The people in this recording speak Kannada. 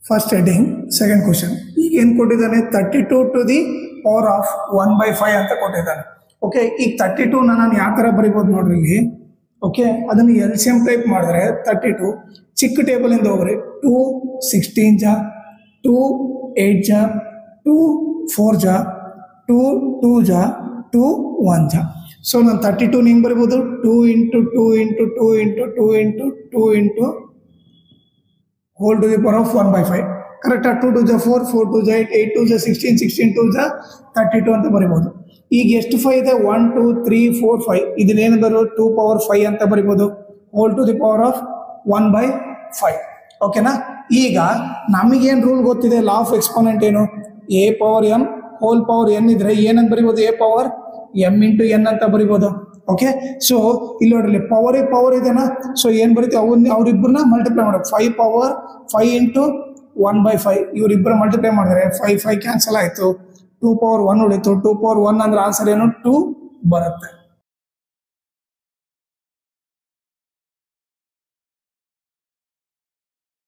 First heading second question. ಈಗ ಏನು ಕೊಟ್ಟಿದ್ದಾನೆ, 32 ಟು ದಿ ಪವರ್ ಆಫ್ 1/5 ಅಂತ ಕೊಟ್ಟಿದ್ದಾನೆ. ಓಕೆ, ಈಗ 32 ನಾನು ಯಾವ ಥರ ಬರಿಬೋದು ನೋಡ್ರಿ ಇಲ್ಲಿ. ಓಕೆ, ಅದನ್ನು LCM ಟೈಪ್ ಮಾಡಿದ್ರೆ 32 ಚಿಕ್ಕ ಟೇಬಲಿಂದ ಹೋಗ್ರಿ. 2 16 ಜಾ, 2 8 ಜಾ, 2 4 ಜಾ, 2 2 ಜಾ, 2 1 ಜಾ. ಸೊ ನಾನು 32 ಹೆಂಗೆ ಬರಿಬೋದು, 2 into 2 into 2 into 2 into 2 into whole to the power of 1/5. ಕರೆಕ್ಟಾ? 2 2 ಜಾ 4, 4 2 ಜಾ 8, 8 2 ಜಾ 16, 16 2 ಜಾ 32 ಅಂತ ಬರಿಬೋದು. ಈಗ ಎಷ್ಟು 5 ಇದೆ, 1 2 3 4 5. ಇದನ್ನೇನು ಬರೋದು, 2 ಪವರ್ 5 ಅಂತ ಬರಿಬೋದು, whole to the power of 1/5. ಓಕೆನಾ? ಈಗ ನಮಗೇನು ರೂಲ್ ಗೊತ್ತಿದೆ, ಲಾ ಆಫ್ ಎಕ್ಸ್ಪೋನೆಂಟ್ ಏನು, a power m whole power n ಇದ್ರೆ ಏನಂತ ಬರಿಬೋದು, a power m into n ಅಂತ ಬರಿಬೋದು. ಓಕೆ, ಸೊ ಇಲ್ಲಿ ನೋಡ್ರಿ ಪವರ್ ಇದೆನಾ, ಸೊ ಏನು ಬರೀತೀವಿ ಅವ್ರಿಬ್ಬರನ್ನ ಮಲ್ಟಿಪ್ಲೈ ಮಾಡೋದು. 5 ಪವರ್ 5 ಇಂಟು 1/5 ಇವರಿಬ್ಬರು ಮಲ್ಟಿಪ್ಲೈ ಮಾಡಿದ್ರೆ 5 5 ಕ್ಯಾನ್ಸಲ್ ಆಯಿತು. 2 ಪವರ್ 1 ಉಳಿತು. 2 ಪವರ್ 1 ಅಂದ್ರೆ ಆನ್ಸರ್ ಏನು, 2 ಬರುತ್ತೆ.